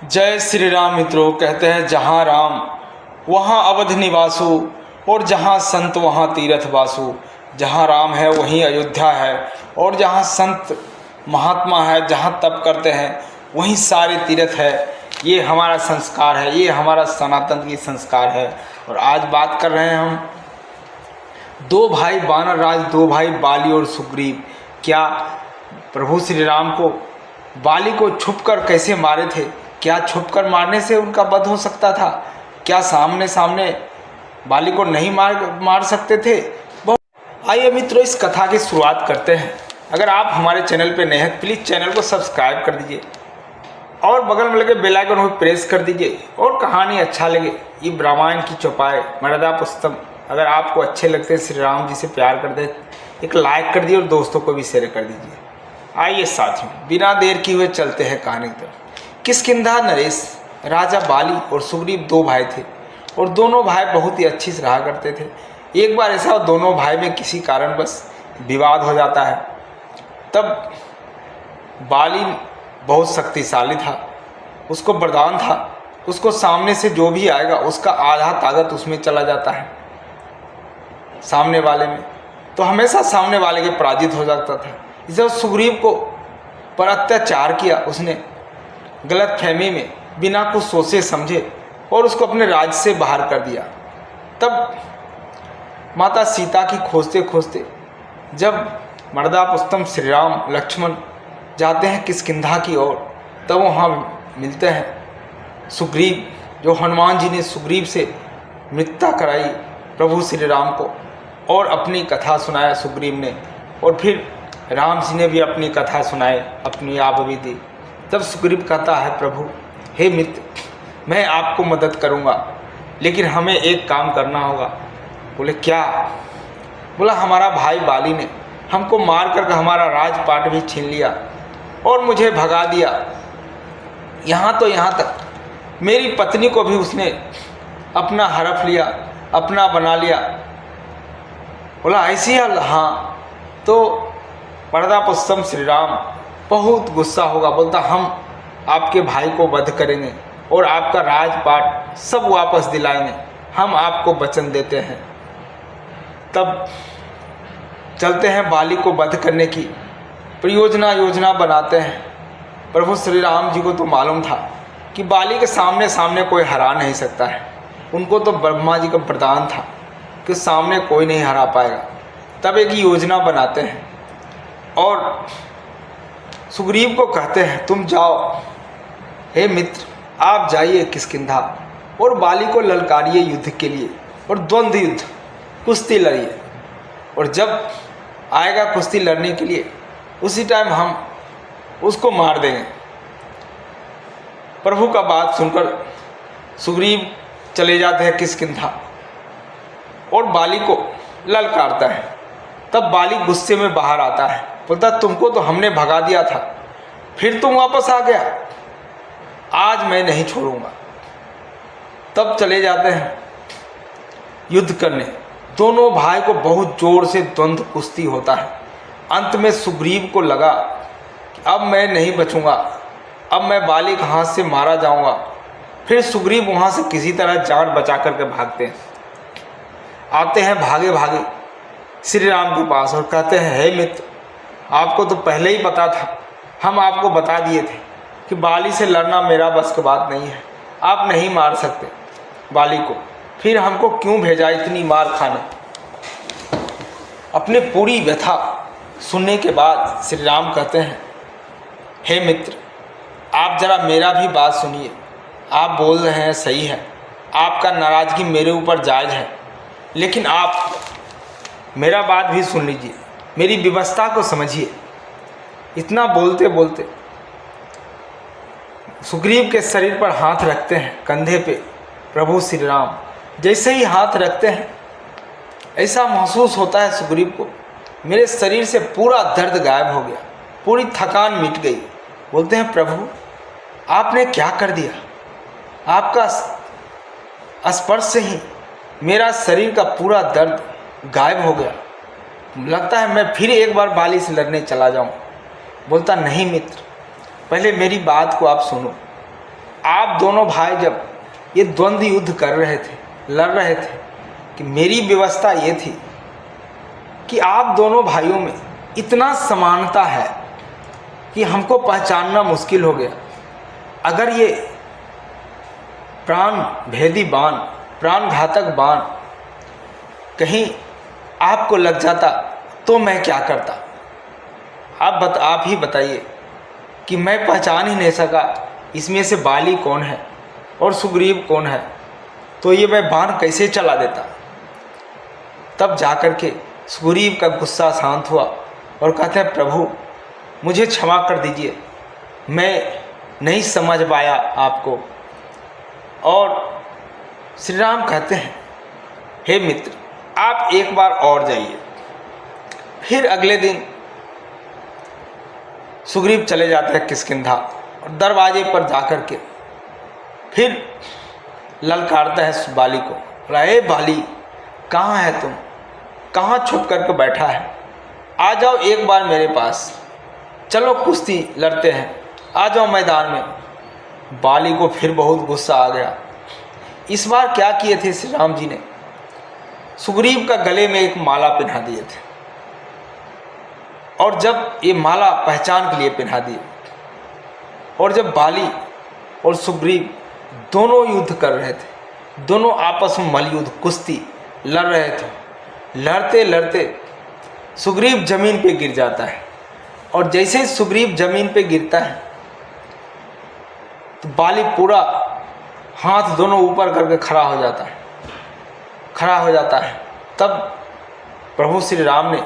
जय श्री राम। मित्रों, कहते हैं जहाँ राम वहाँ अवध निवासु, और जहाँ संत वहाँ तीर्थ वासु। जहाँ राम है वहीं अयोध्या है, और जहाँ संत महात्मा है, जहाँ तप करते हैं वहीं सारे तीर्थ है। ये हमारा संस्कार है, ये हमारा सनातन की संस्कार है। और आज बात कर रहे हैं हम दो भाई वानर राज, दो भाई बाली और सुग्रीव। क्या प्रभु श्री राम को बाली को छुपकर कैसे मारे थे? क्या छुपकर मारने से उनका वध हो सकता था? क्या सामने सामने बाली को नहीं मार सकते थे? आइए मित्रों, इस कथा की शुरुआत करते हैं। अगर आप हमारे चैनल पर नए हैं प्लीज़ चैनल को सब्सक्राइब कर दीजिए और बगल में लगे बेल आइकन को प्रेस कर दीजिए। और कहानी अच्छा लगे, ये रामायण की चौपाई मर्यादा पुस्तक अगर आपको अच्छे लगते हैं, श्री राम जी से प्यार कर दे, एक लाइक कर दिए और दोस्तों को भी शेयर कर दीजिए। आइए साथियों, बिना देर किए हुए चलते हैं कहानी की तरफ। किष्किंधा नरेश, राजा बाली और सुग्रीव दो भाई थे, और दोनों भाई बहुत ही अच्छी से रहा करते थे। एक बार ऐसा दोनों भाई में किसी कारणवश विवाद हो जाता है। तब बाली बहुत शक्तिशाली था, उसको वरदान था, उसको सामने से जो भी आएगा उसका आधा ताकत उसमें चला जाता है सामने वाले में, तो हमेशा सामने वाले के पराजित हो जाता था। जब सुग्रीव को पर अत्याचार किया उसने गलत फहमी में, बिना कुछ सोचे समझे, और उसको अपने राज्य से बाहर कर दिया। तब माता सीता की खोजते खोजते जब मर्दा पुस्तम श्री राम लक्ष्मण जाते हैं किष्किंधा की ओर, तब वहाँ मिलते हैं सुग्रीव, जो हनुमान जी ने सुग्रीव से मित्रता कराई प्रभु श्री राम को, और अपनी कथा सुनाया सुग्रीव ने, और फिर राम जी ने भी अपनी कथा सुनाई, अपनी आप भी दी। तब सुग्रीव कहता है, प्रभु हे मित्र, मैं आपको मदद करूंगा, लेकिन हमें एक काम करना होगा। बोले क्या? बोला हमारा भाई बाली ने हमको मार कर हमारा राजपाट भी छीन लिया और मुझे भगा दिया। यहाँ तो यहाँ तक मेरी पत्नी को भी उसने अपना हड़प लिया, अपना बना लिया। बोला ऐसी हाल? हाँ। तो पर्दा पुस्तम श्री राम बहुत गुस्सा होगा, बोलता हम आपके भाई को वध करेंगे और आपका राजपाट सब वापस दिलाएंगे, हम आपको वचन देते हैं। तब चलते हैं बाली को वध करने की योजना बनाते हैं। प्रभु श्री राम जी को तो मालूम था कि बाली के सामने सामने कोई हरा नहीं सकता है, उनको तो ब्रह्मा जी का वरदान था कि सामने कोई नहीं हरा पाएगा। तब एक योजना बनाते हैं और सुग्रीव को कहते हैं तुम जाओ, हे मित्र आप जाइए किष्किंधा और बाली को ललकारिए युद्ध के लिए, और द्वंद्व युद्ध कुश्ती लड़िए, और जब आएगा कुश्ती लड़ने के लिए उसी टाइम हम उसको मार देंगे। प्रभु का बात सुनकर सुग्रीव चले जाते हैं किष्किंधा और बाली को ललकारता है। तब बाली गुस्से में बाहर आता है, बोलता तुमको तो हमने भगा दिया था, फिर तुम वापस आ गया, आज मैं नहीं छोड़ूंगा। तब चले जाते हैं युद्ध करने। दोनों भाई को बहुत जोर से द्वंद्व कुश्ती होता है। अंत में सुग्रीव को लगा कि अब मैं नहीं बचूंगा, अब मैं बाली के हाथ से मारा जाऊंगा। फिर सुग्रीव वहाँ से किसी तरह जान बचा करके भागते हैं, आते हैं भागे भागे श्री राम के पास और कहते हैं हे मित्र, आपको तो पहले ही पता था, हम आपको बता दिए थे कि बाली से लड़ना मेरा बस की बात नहीं है, आप नहीं मार सकते बाली को, फिर हमको क्यों भेजा इतनी मार खाने? अपने पूरी व्यथा सुनने के बाद श्री राम कहते हैं हे मित्र, आप जरा मेरा भी बात सुनिए। आप बोल रहे हैं सही है, आपका नाराज़गी मेरे ऊपर जायज़ है, लेकिन आप मेरा बात भी सुन लीजिए, मेरी व्यवस्था को समझिए। इतना बोलते बोलते सुग्रीव के शरीर पर हाथ रखते हैं, कंधे पे प्रभु श्री राम। जैसे ही हाथ रखते हैं ऐसा महसूस होता है सुग्रीव को, मेरे शरीर से पूरा दर्द गायब हो गया, पूरी थकान मिट गई। बोलते हैं प्रभु आपने क्या कर दिया? आपका स्पर्श से ही मेरा शरीर का पूरा दर्द गायब हो गया, लगता है मैं फिर एक बार बाली से लड़ने चला जाऊं। बोलता नहीं मित्र, पहले मेरी बात को आप सुनो। आप दोनों भाई जब ये द्वंद्व युद्ध कर रहे थे, लड़ रहे थे, कि मेरी व्यवस्था ये थी कि आप दोनों भाइयों में इतना समानता है कि हमको पहचानना मुश्किल हो गया। अगर ये प्राण भेदी बाण, प्राण घातक बाण कहीं आपको लग जाता तो मैं क्या करता? आप ही बताइए कि मैं पहचान ही नहीं सका इसमें से बाली कौन है और सुग्रीव कौन है, तो ये मैं बाण कैसे चला देता? तब जाकर के सुग्रीव का गुस्सा शांत हुआ और कहते हैं, प्रभु मुझे क्षमा कर दीजिए, मैं नहीं समझ पाया आपको। और श्री राम कहते हैं, हे मित्र, आप एक बार और जाइए। फिर अगले दिन सुग्रीव चले जाते हैं किष्किंधा और दरवाजे पर जाकर के फिर ललकारता है बाली को, अरे बाली कहाँ है तुम, कहाँ छुप करके बैठा है, आ जाओ एक बार मेरे पास, चलो कुश्ती लड़ते हैं, आ जाओ मैदान में। बाली को फिर बहुत गुस्सा आ गया। इस बार क्या किए थे श्री राम जी ने, सुग्रीव का गले में एक माला पहना दिए थे, और जब ये माला पहचान के लिए पहना दिए, और जब बाली और सुग्रीव दोनों युद्ध कर रहे थे, दोनों आपस में मल्लयुद्ध कुश्ती लड़ रहे थे, लड़ते लड़ते सुग्रीव जमीन पे गिर जाता है। और जैसे ही सुग्रीव जमीन पे गिरता है तो बाली पूरा हाथ दोनों ऊपर करके खड़ा हो जाता है। तब प्रभु श्री राम ने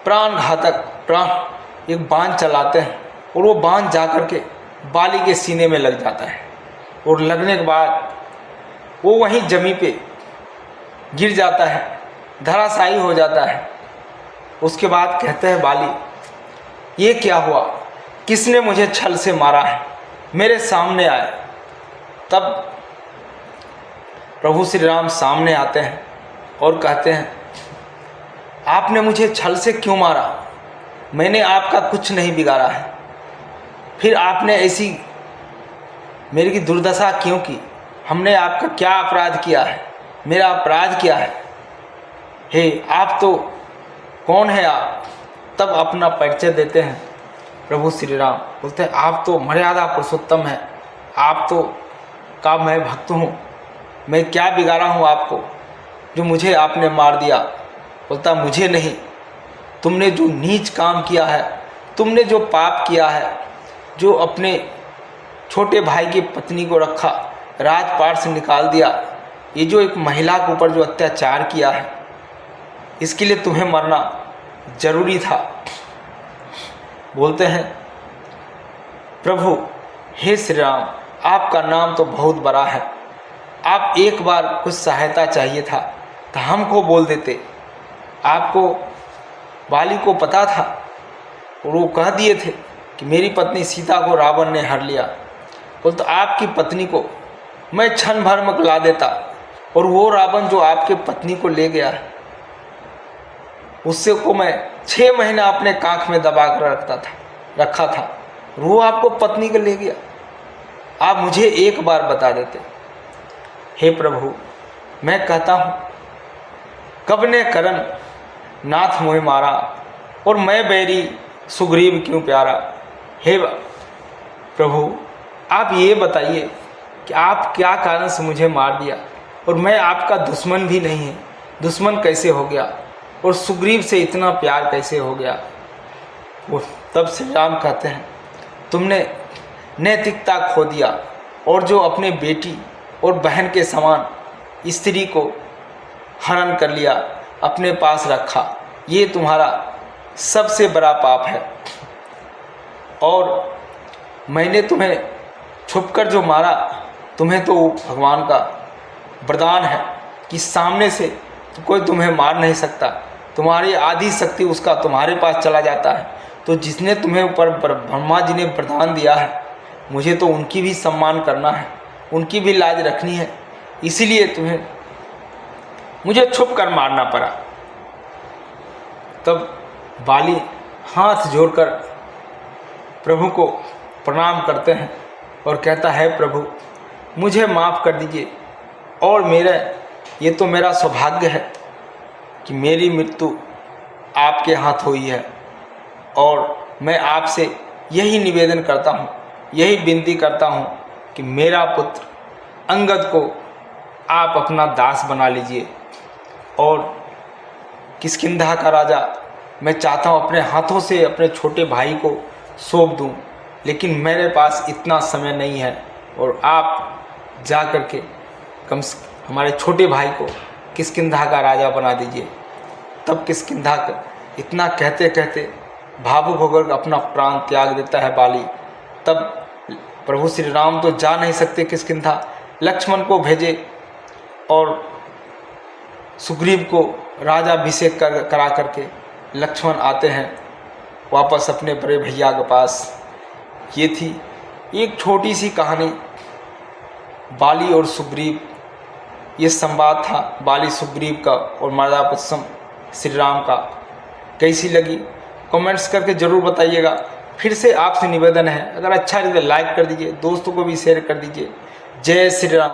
प्राण घातक एक बाण चलाते हैं, और वो बाण जाकर के बाली के सीने में लग जाता है, और लगने के बाद वो वहीं जमीन पे गिर जाता है, धराशायी हो जाता है। उसके बाद कहते हैं, बाली ये क्या हुआ, किसने मुझे छल से मारा है, मेरे सामने आए। तब प्रभु श्री राम सामने आते हैं और कहते हैं, आपने मुझे छल से क्यों मारा, मैंने आपका कुछ नहीं बिगाड़ा है, फिर आपने ऐसी मेरी की दुर्दशा क्यों की, हमने आपका क्या अपराध किया है, मेरा अपराध क्या है, हे आप तो कौन है आप? तब अपना परिचय देते हैं प्रभु श्री राम, बोलते हैं, आप तो मर्यादा पुरुषोत्तम हैं, आप तो का मैं भक्त हूँ, मैं क्या बिगाड़ा हूँ आपको जो मुझे आपने मार दिया? बोलता, मुझे नहीं, तुमने जो नीच काम किया है, तुमने जो पाप किया है, जो अपने छोटे भाई की पत्नी को रखा, राजपाट से निकाल दिया, ये जो एक महिला के ऊपर जो अत्याचार किया है, इसके लिए तुम्हें मरना जरूरी था। बोलते हैं, प्रभु हे श्री राम, आपका नाम तो बहुत बड़ा है, आप एक बार कुछ सहायता चाहिए था तो हमको बोल देते। आपको बाली को पता था और वो कह दिए थे कि मेरी पत्नी सीता को रावण ने हर लिया, बोलते आपकी पत्नी को मैं क्षण भर में ला देता, और वो रावण जो आपके पत्नी को ले गया है उससे को मैं 6 महीना अपने कांख में दबा कर रखा था, वो आपको पत्नी को ले गया। आप मुझे एक बार बता देते। हे प्रभु, मैं कहता हूँ, कब ने करन नाथ मोहि मारा, और मैं बैरी सुग्रीव क्यों प्यारा। हे प्रभु, आप ये बताइए कि आप क्या कारण से मुझे मार दिया, और मैं आपका दुश्मन भी नहीं है, दुश्मन कैसे हो गया, और सुग्रीव से इतना प्यार कैसे हो गया। वो तब श्री राम कहते हैं, तुमने नैतिकता खो दिया, और जो अपने बेटी और बहन के समान स्त्री को हरण कर लिया, अपने पास रखा, ये तुम्हारा सबसे बड़ा पाप है। और मैंने तुम्हें छुपकर जो मारा, तुम्हें तो भगवान का वरदान है कि सामने से तो कोई तुम्हें मार नहीं सकता, तुम्हारी आधी शक्ति उसका तुम्हारे पास चला जाता है। तो जिसने तुम्हें ऊपर ब्रह्मा जी ने वरदान दिया है, मुझे तो उनकी भी सम्मान करना है, उनकी भी लाज रखनी है, इसीलिए तुम्हें मुझे छुप कर मारना पड़ा। तब बाली हाथ जोड़कर प्रभु को प्रणाम करते हैं और कहता है प्रभु मुझे माफ़ कर दीजिए, और ये तो मेरा सौभाग्य है कि मेरी मृत्यु आपके हाथ हुई है, और मैं आपसे यही निवेदन करता हूँ, यही विनती करता हूँ कि मेरा पुत्र अंगद को आप अपना दास बना लीजिए, और किष्किंधा का राजा मैं चाहता हूँ अपने हाथों से अपने छोटे भाई को सौंप दूँ, लेकिन मेरे पास इतना समय नहीं है, और आप जा कर के हमारे छोटे भाई को किष्किंधा का राजा बना दीजिए। तब किष्किंधा इतना कहते कहते भावुक होकर अपना प्राण त्याग देता है बाली। तब प्रभु श्री राम तो जा नहीं सकते किष्किंधा, लक्ष्मण को भेजे और सुग्रीव को राजाभिषेक करा करके लक्ष्मण आते हैं वापस अपने बड़े भैया के पास। ये थी एक छोटी सी कहानी, बाली और सुग्रीव। ये संवाद था बाली सुग्रीव का और मर्यादापुरुषोत्तम श्री राम का। कैसी लगी कमेंट्स करके ज़रूर बताइएगा। फिर से आपसे निवेदन है, अगर अच्छा लगे लाइक कर दीजिए, दोस्तों को भी शेयर कर दीजिए। जय श्री राम।